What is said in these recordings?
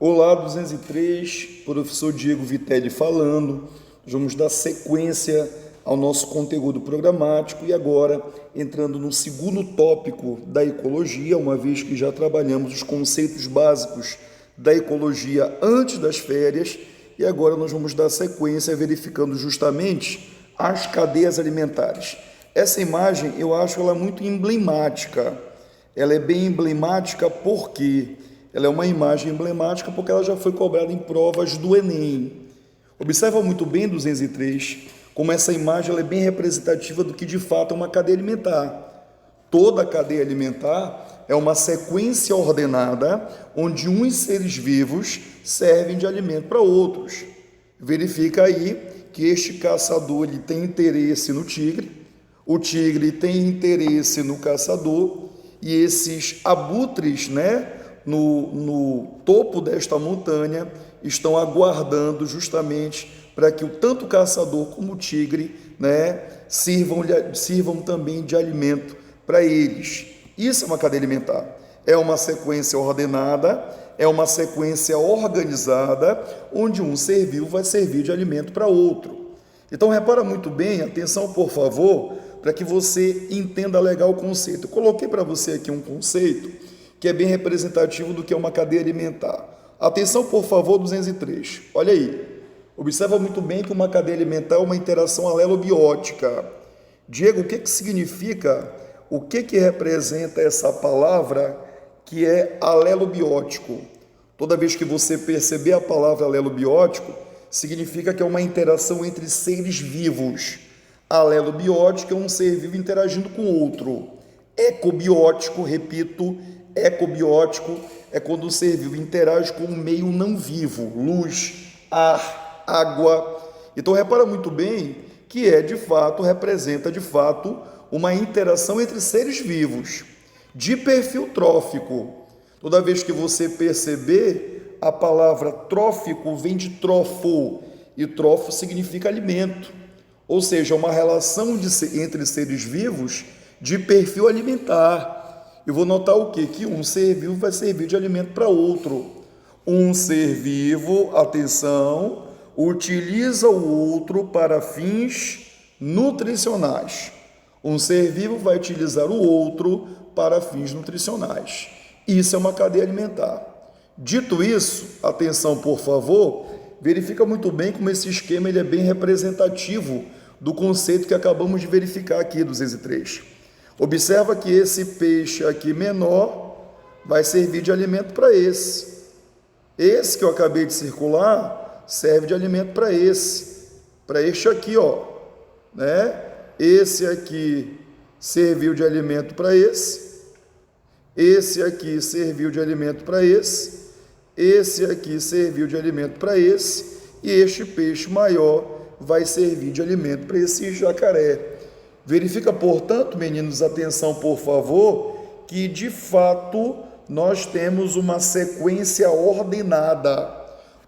Olá, 203, professor Diego Vitelli falando. Nós vamos dar sequência ao nosso conteúdo programático e agora entrando no segundo tópico da ecologia, uma vez que já trabalhamos os conceitos básicos da ecologia antes das férias e agora nós vamos dar sequência verificando justamente as cadeias alimentares. Essa imagem eu acho ela muito emblemática. Ela é bem emblemática porque ela é uma imagem emblemática porque ela já foi cobrada em provas do Enem. Observa muito bem, 203, como essa imagem ela é bem representativa do que de fato é uma cadeia alimentar. Toda a cadeia alimentar é uma sequência ordenada onde uns seres vivos servem de alimento para outros. Verifica aí que este caçador ele tem interesse no tigre, o tigre tem interesse no caçador e esses abutres, no topo desta montanha, estão aguardando justamente para que tanto o caçador como o tigre, sirvam também de alimento para eles. Isso é uma cadeia alimentar. É uma sequência ordenada, é uma sequência organizada, onde um ser vivo vai servir de alimento para outro. Então, repara muito bem, atenção por favor, para que você entenda legal o conceito. Eu coloquei para você aqui um conceito que é bem representativo do que é uma cadeia alimentar. Atenção, por favor, 203. Olha aí. Observa muito bem que uma cadeia alimentar é uma interação alelobiótica. Diego, o que significa, o que representa essa palavra que é alelobiótico? Toda vez que você perceber a palavra alelobiótico, significa que é uma interação entre seres vivos. Alelobiótico é um ser vivo interagindo com outro. Ecobiótico, repito, ecobiótico é quando o ser vivo interage com um meio não vivo, luz, ar, água. Então repara muito bem que representa de fato uma interação entre seres vivos, de perfil trófico. Toda vez que você perceber, a palavra trófico vem de trófo, e trófo significa alimento, ou seja, uma relação entre seres vivos de perfil alimentar. Eu vou notar o quê? Que um ser vivo vai servir de alimento para outro. Um ser vivo, atenção, utiliza o outro para fins nutricionais. Um ser vivo vai utilizar o outro para fins nutricionais. Isso é uma cadeia alimentar. Dito isso, atenção por favor, verifica muito bem como esse esquema ele é bem representativo do conceito que acabamos de verificar aqui, 203. Observa que esse peixe aqui menor vai servir de alimento para esse. Esse que eu acabei de circular serve de alimento para este aqui, ó, Esse aqui serviu de alimento para esse aqui serviu de alimento para esse aqui serviu de alimento para esse, e este peixe maior vai servir de alimento para esse jacaré. Verifica, portanto, meninos, atenção por favor, que de fato nós temos uma sequência ordenada,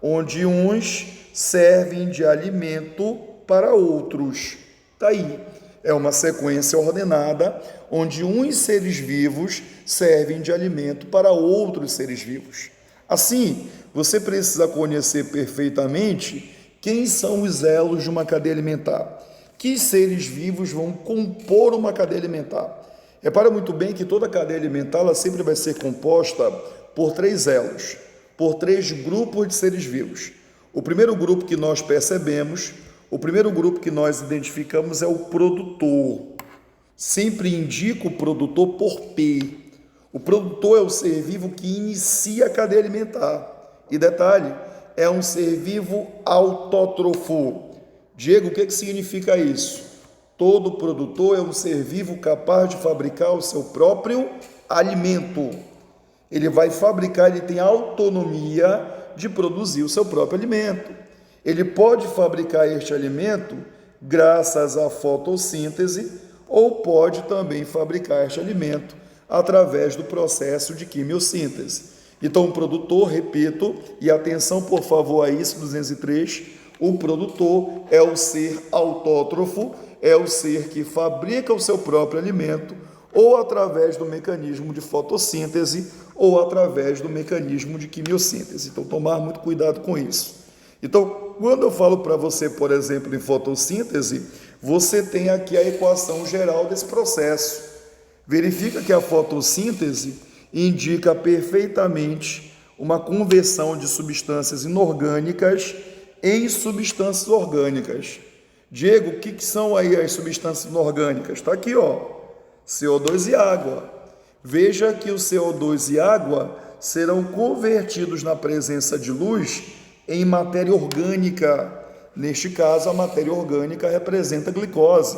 onde uns servem de alimento para outros. Está aí. É uma sequência ordenada, onde uns seres vivos servem de alimento para outros seres vivos. Assim, você precisa conhecer perfeitamente quem são os elos de uma cadeia alimentar. Que seres vivos vão compor uma cadeia alimentar? Repara muito bem que toda cadeia alimentar ela sempre vai ser composta por 3 elos, por 3 grupos de seres vivos. O primeiro grupo que nós percebemos, o primeiro grupo que nós identificamos é o produtor. Sempre indico o produtor por P. O produtor é o ser vivo que inicia a cadeia alimentar. E detalhe, é um ser vivo autótrofo. Diego, o que significa isso? Todo produtor é um ser vivo capaz de fabricar o seu próprio alimento. Ele vai fabricar, ele tem autonomia de produzir o seu próprio alimento. Ele pode fabricar este alimento graças à fotossíntese ou pode também fabricar este alimento através do processo de quimiossíntese. Então, o produtor, repito, e atenção por favor a isso, 203, o produtor é o ser autótrofo, é o ser que fabrica o seu próprio alimento ou através do mecanismo de fotossíntese ou através do mecanismo de quimiossíntese. Então, tomar muito cuidado com isso. Então, quando eu falo para você, por exemplo, em fotossíntese, você tem aqui a equação geral desse processo. Verifica que a fotossíntese indica perfeitamente uma conversão de substâncias inorgânicas em substâncias orgânicas. Diego, o que são aí as substâncias inorgânicas? Está aqui, ó, CO2 e água. Veja que o CO2 e água serão convertidos na presença de luz em matéria orgânica. Neste caso, a matéria orgânica representa a glicose.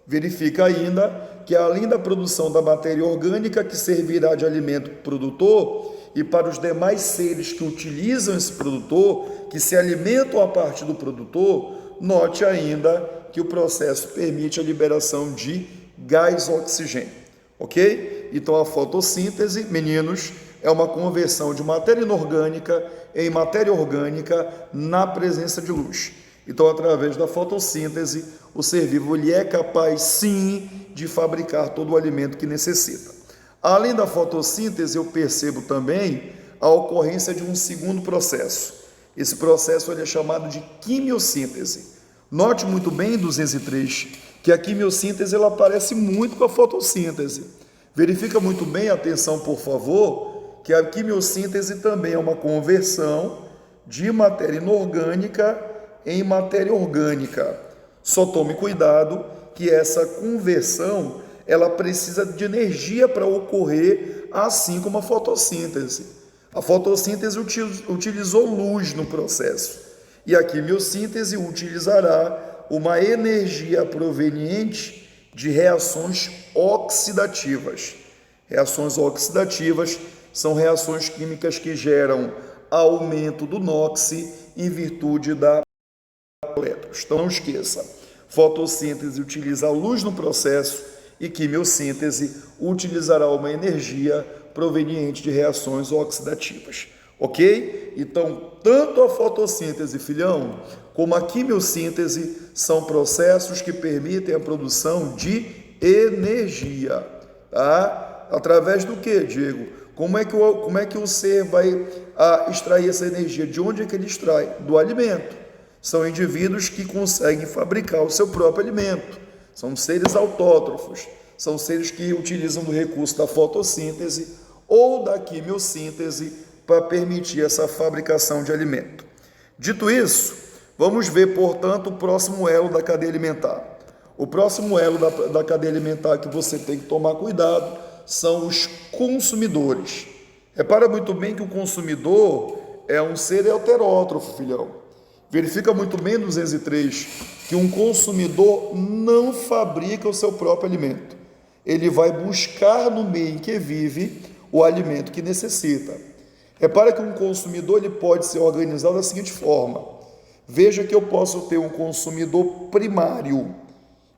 Verifica ainda que, além da produção da matéria orgânica, que servirá de alimento para o produtor, e para os demais seres que utilizam esse produtor, que se alimentam a partir do produtor, note ainda que o processo permite a liberação de gás oxigênio, ok? Então, a fotossíntese, meninos, é uma conversão de matéria inorgânica em matéria orgânica na presença de luz. Então, através da fotossíntese, o ser vivo ele é capaz, sim, de fabricar todo o alimento que necessita. Além da fotossíntese, eu percebo também a ocorrência de um segundo processo. Esse processo ele é chamado de quimiossíntese. Note muito bem, 203, que a quimiossíntese ela parece muito com a fotossíntese. Verifica muito bem, atenção por favor, que a quimiossíntese também é uma conversão de matéria inorgânica em matéria orgânica. Só tome cuidado que essa conversão ela precisa de energia para ocorrer, assim como a fotossíntese. A fotossíntese utilizou luz no processo e a quimiossíntese utilizará uma energia proveniente de reações oxidativas. Reações oxidativas são reações químicas que geram aumento do NOx em virtude da elétrons. Então não esqueça, fotossíntese utiliza a luz no processo e quimiossíntese utilizará uma energia proveniente de reações oxidativas, ok? Então, tanto a fotossíntese, filhão, como a quimiossíntese são processos que permitem a produção de energia, tá? Através do que, Diego? Como é que o ser vai extrair essa energia? De onde é que ele extrai? Do alimento. São indivíduos que conseguem fabricar o seu próprio alimento. São seres autótrofos, são seres que utilizam do recurso da fotossíntese ou da quimiossíntese para permitir essa fabricação de alimento. Dito isso, vamos ver, portanto, o próximo elo da cadeia alimentar. O próximo elo da cadeia alimentar que você tem que tomar cuidado são os consumidores. Repara muito bem que o consumidor é um ser heterótrofo, filhão. Verifica muito bem, 203, que um consumidor não fabrica o seu próprio alimento. Ele vai buscar no meio em que vive o alimento que necessita. Repara que um consumidor ele pode ser organizado da seguinte forma. Veja que eu posso ter um consumidor primário,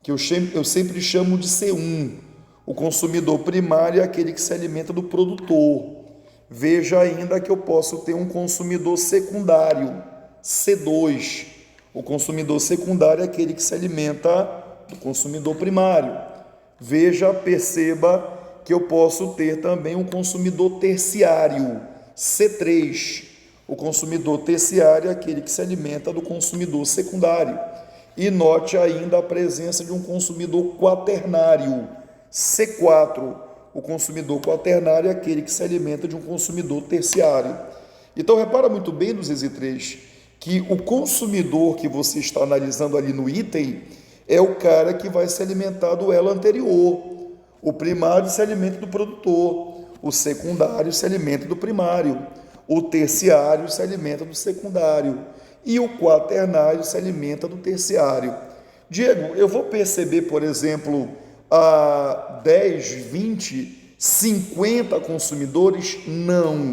que eu sempre chamo de C1. O consumidor primário é aquele que se alimenta do produtor. Veja ainda que eu posso ter um consumidor secundário, C2. O consumidor secundário é aquele que se alimenta do consumidor primário. Veja, perceba que eu posso ter também um consumidor terciário, C3. O consumidor terciário é aquele que se alimenta do consumidor secundário. E note ainda a presença de um consumidor quaternário, C4. O consumidor quaternário é aquele que se alimenta de um consumidor terciário. Então, repara muito bem, 203, que o consumidor que você está analisando ali no item é o cara que vai se alimentar do elo anterior. O primário se alimenta do produtor, o secundário se alimenta do primário, o terciário se alimenta do secundário e o quaternário se alimenta do terciário. Diego, eu vou perceber, por exemplo, a 10, 20, 50 consumidores? Não.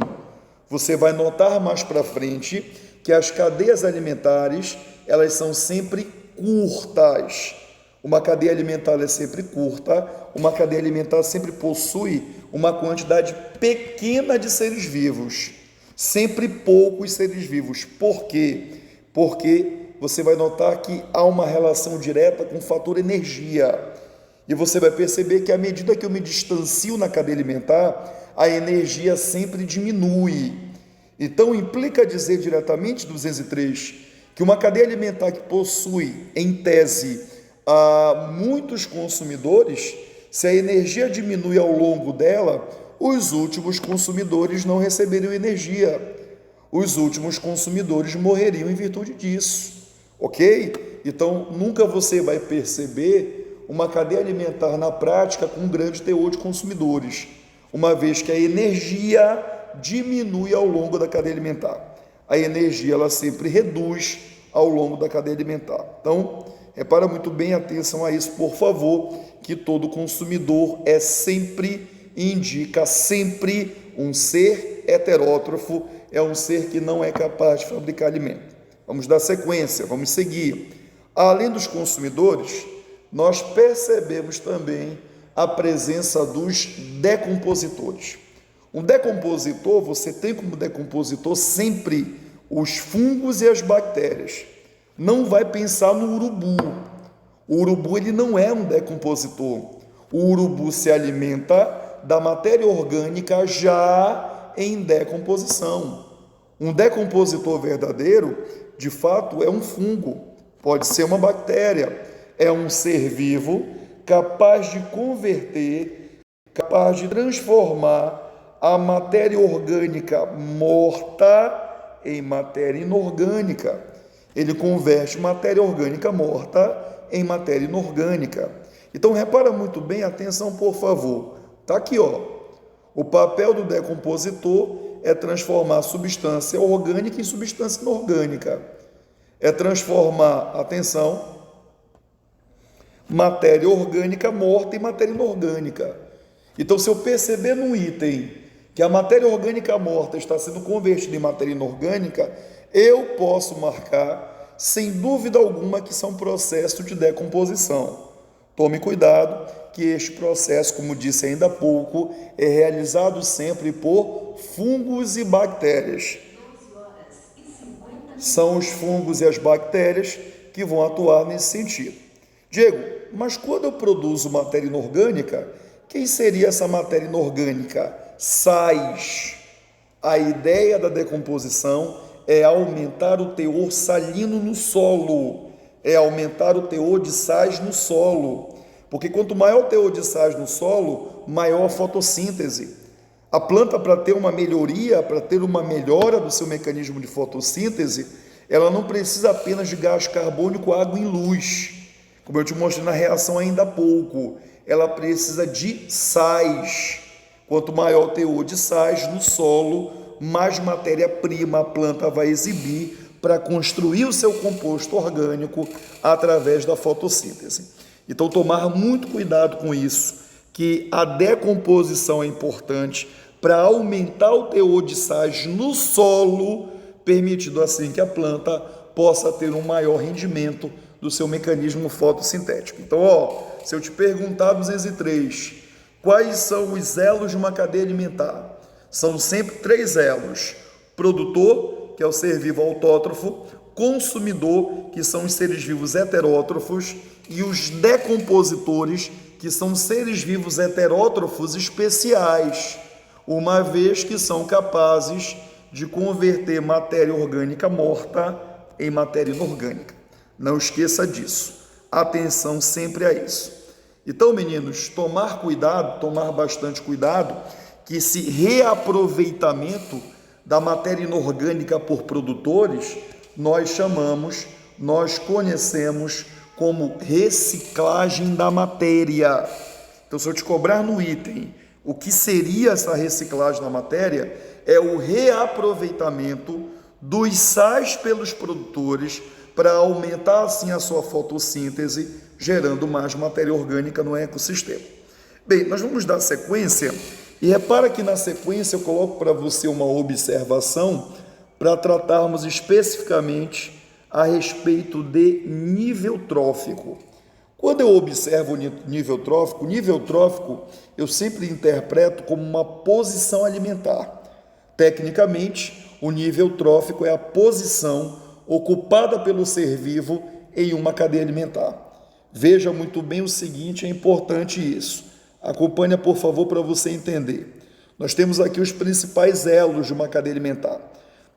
Você vai notar mais para frente que as cadeias alimentares, elas são sempre curtas. Uma cadeia alimentar é sempre curta, uma cadeia alimentar sempre possui uma quantidade pequena de seres vivos, sempre poucos seres vivos. Por quê? Porque você vai notar que há uma relação direta com o fator energia. E você vai perceber que à medida que eu me distancio na cadeia alimentar, a energia sempre diminui. Então, implica dizer diretamente, 203, que uma cadeia alimentar que possui, em tese, muitos consumidores, se a energia diminui ao longo dela, os últimos consumidores não receberiam energia. Os últimos consumidores morreriam em virtude disso, ok? Então, nunca você vai perceber uma cadeia alimentar na prática com um grande teor de consumidores, uma vez que a energia diminui ao longo da cadeia alimentar. A energia ela sempre reduz ao longo da cadeia alimentar. Então, repara muito bem, atenção a isso, por favor, que todo consumidor é sempre, indica sempre um ser heterótrofo, é um ser que não é capaz de fabricar alimento. Vamos dar sequência, vamos seguir. Além dos consumidores, nós percebemos também a presença dos decompositores. Um decompositor, você tem como decompositor sempre os fungos e as bactérias. Não vai pensar no urubu. O urubu ele não é um decompositor. O urubu se alimenta da matéria orgânica já em decomposição. Um decompositor verdadeiro, de fato, é um fungo, pode ser uma bactéria, é um ser vivo capaz de converter, capaz de transformar a matéria orgânica morta em matéria inorgânica. Ele converte matéria orgânica morta em matéria inorgânica. Então, repara muito bem, atenção, por favor. Está aqui, ó. O papel do decompositor é transformar substância orgânica em substância inorgânica. É transformar, atenção, matéria orgânica morta em matéria inorgânica. Então, se eu perceber num item que a matéria orgânica morta está sendo convertida em matéria inorgânica, eu posso marcar, sem dúvida alguma, que são processos de decomposição. Tome cuidado que este processo, como disse ainda há pouco, é realizado sempre por fungos e bactérias. São os fungos e as bactérias que vão atuar nesse sentido. Diego, mas quando eu produzo matéria inorgânica, quem seria essa matéria inorgânica? Sais. A ideia da decomposição é aumentar o teor salino no solo, é aumentar o teor de sais no solo, porque quanto maior o teor de sais no solo, maior a fotossíntese. A planta, para ter uma melhoria, para ter uma melhora do seu mecanismo de fotossíntese, ela não precisa apenas de gás carbônico, água e luz, como eu te mostrei na reação ainda há pouco, ela precisa de sais. Quanto maior o teor de sais no solo, mais matéria-prima a planta vai exibir para construir o seu composto orgânico através da fotossíntese. Então, tomar muito cuidado com isso, que a decomposição é importante para aumentar o teor de sais no solo, permitindo assim que a planta possa ter um maior rendimento do seu mecanismo fotossintético. Então, se eu te perguntar, 203, quais são os elos de uma cadeia alimentar? São sempre 3 elos: produtor, que é o ser vivo autótrofo, consumidor, que são os seres vivos heterótrofos, e os decompositores, que são seres vivos heterótrofos especiais, uma vez que são capazes de converter matéria orgânica morta em matéria inorgânica. Não esqueça disso. Atenção sempre a isso. Então, meninos, tomar cuidado, tomar bastante cuidado, que esse reaproveitamento da matéria inorgânica por produtores, nós conhecemos como reciclagem da matéria. Então, se eu te cobrar no item o que seria essa reciclagem da matéria, é o reaproveitamento dos sais pelos produtores para aumentar assim a sua fotossíntese, gerando mais matéria orgânica no ecossistema. Bem, nós vamos dar sequência e repara que na sequência eu coloco para você uma observação para tratarmos especificamente a respeito de nível trófico. Quando eu observo o nível trófico eu sempre interpreto como uma posição alimentar. Tecnicamente, o nível trófico é a posição ocupada pelo ser vivo em uma cadeia alimentar. Veja muito bem o seguinte, é importante isso. Acompanha, por favor, para você entender. Nós temos aqui os principais elos de uma cadeia alimentar: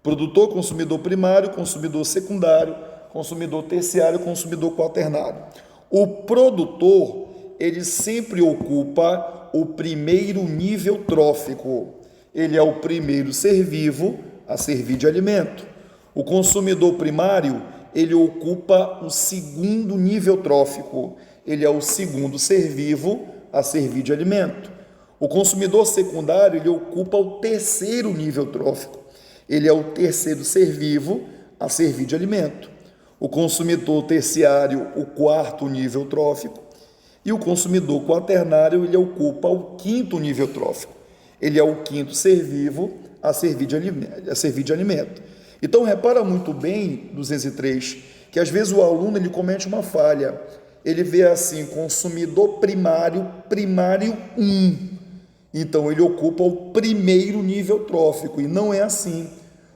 produtor, consumidor primário, consumidor secundário, consumidor terciário, consumidor quaternário. O produtor, ele sempre ocupa o primeiro nível trófico. Ele é o primeiro ser vivo a servir de alimento. O consumidor primário, ele ocupa o segundo nível trófico. Ele é o segundo ser vivo a servir de alimento. O consumidor secundário, ele ocupa o terceiro nível trófico. Ele é o terceiro ser vivo a servir de alimento. O consumidor terciário, o quarto nível trófico. E o consumidor quaternário, ele ocupa o quinto nível trófico. Ele é o quinto ser vivo a servir de alimento. Então, repara muito bem, 203, que às vezes o aluno ele comete uma falha. Ele vê assim, consumidor primário 1. Então, ele ocupa o primeiro nível trófico, e não é assim.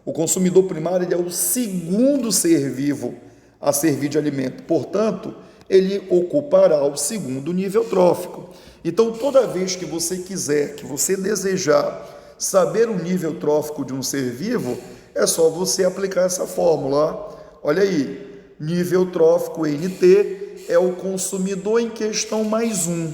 O consumidor primário ele é o segundo ser vivo a servir de alimento. Portanto, ele ocupará o segundo nível trófico. Então, toda vez que você quiser, que você desejar saber o nível trófico de um ser vivo, é só você aplicar essa fórmula. Olha aí, nível trófico NT é o consumidor em questão mais um.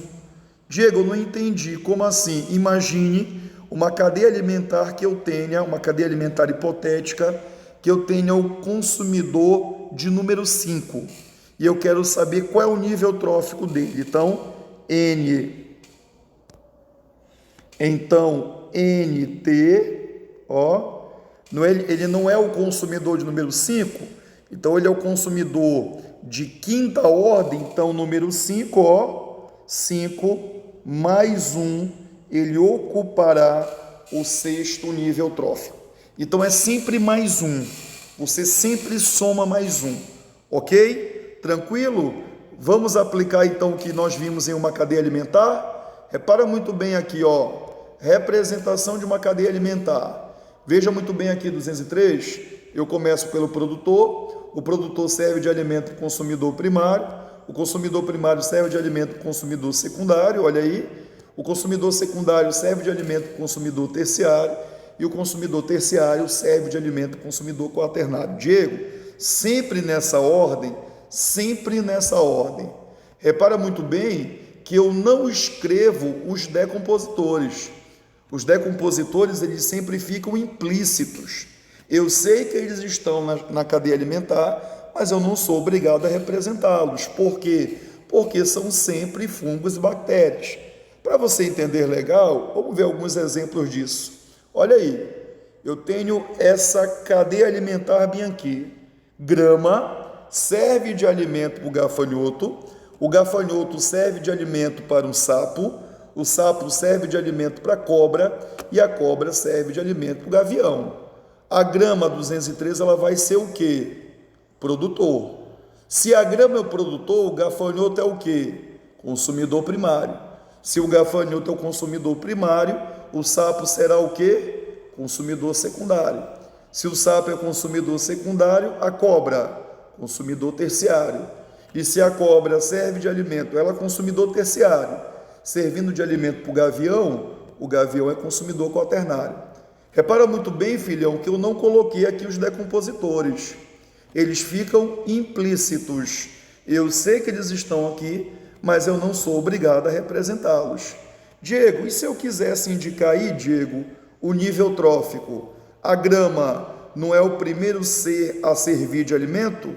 Diego, eu não entendi. Como assim? Imagine uma cadeia alimentar que eu tenha, uma cadeia alimentar hipotética, que eu tenha o consumidor de número 5. E eu quero saber qual é o nível trófico dele. Então, NT, ele não é o consumidor de número 5, então ele é o consumidor de quinta ordem, então número 5, 5 mais 1, ele ocupará o sexto nível trófico. Então é sempre mais um, você sempre soma mais um, ok? Tranquilo? Vamos aplicar então o que nós vimos em uma cadeia alimentar? Repara muito bem aqui, representação de uma cadeia alimentar. Veja muito bem aqui, 203, eu começo pelo produtor, o produtor serve de alimento para o consumidor primário, o consumidor primário serve de alimento para o consumidor secundário, olha aí, o consumidor secundário serve de alimento para o consumidor terciário, e o consumidor terciário serve de alimento para o consumidor quaternário. Diego, sempre nessa ordem. Repara muito bem que eu não escrevo os decompositores. Os decompositores, eles sempre ficam implícitos. Eu sei que eles estão na cadeia alimentar, mas eu não sou obrigado a representá-los. Por quê? Porque são sempre fungos e bactérias. Para você entender legal, vamos ver alguns exemplos disso. Olha aí, eu tenho essa cadeia alimentar bem aqui. Grama serve de alimento para o gafanhoto serve de alimento para um sapo, o sapo serve de alimento para a cobra e a cobra serve de alimento para o gavião. A grama 203 ela vai ser o quê? Produtor. Se a grama é o produtor, o gafanhoto é o quê? Consumidor primário. Se o gafanhoto é o consumidor primário, o sapo será o quê? Consumidor secundário. Se o sapo é consumidor secundário, a cobra, consumidor terciário. E se a cobra serve de alimento, ela é consumidor terciário, servindo de alimento para o gavião é consumidor quaternário. Repara muito bem, filhão, que eu não coloquei aqui os decompositores. Eles ficam implícitos. Eu sei que eles estão aqui, mas eu não sou obrigado a representá-los. Diego, e se eu quisesse indicar aí, Diego, o nível trófico? A grama não é o primeiro ser a servir de alimento?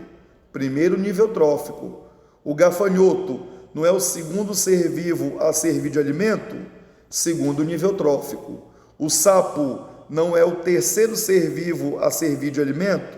Primeiro nível trófico. O gafanhoto não é o segundo ser vivo a servir de alimento? Segundo nível trófico. O sapo não é o terceiro ser vivo a servir de alimento?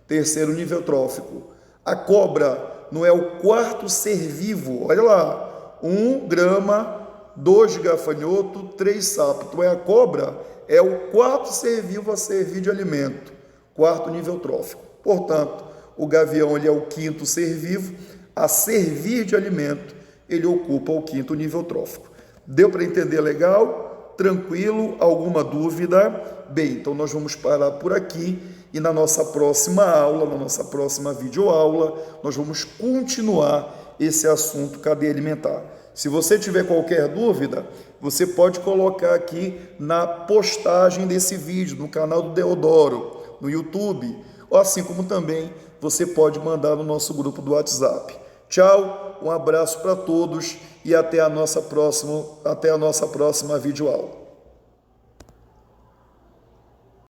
Terceiro nível trófico. A cobra não é o quarto ser vivo? Olha lá, 1 grama, 2 gafanhoto, 3 sapo. Então a cobra é o quarto ser vivo a servir de alimento. Quarto nível trófico. Portanto, o gavião ele é o quinto ser vivo a servir de alimento, ele ocupa o quinto nível trófico. Deu para entender legal? Tranquilo? Alguma dúvida? Bem, então nós vamos parar por aqui e na nossa próxima aula, na nossa próxima videoaula, nós vamos continuar esse assunto cadeia alimentar. Se você tiver qualquer dúvida, você pode colocar aqui na postagem desse vídeo, no canal do Deodoro, no YouTube, ou assim como também você pode mandar no nosso grupo do WhatsApp. Tchau, um abraço para todos e até a nossa próxima videoaula.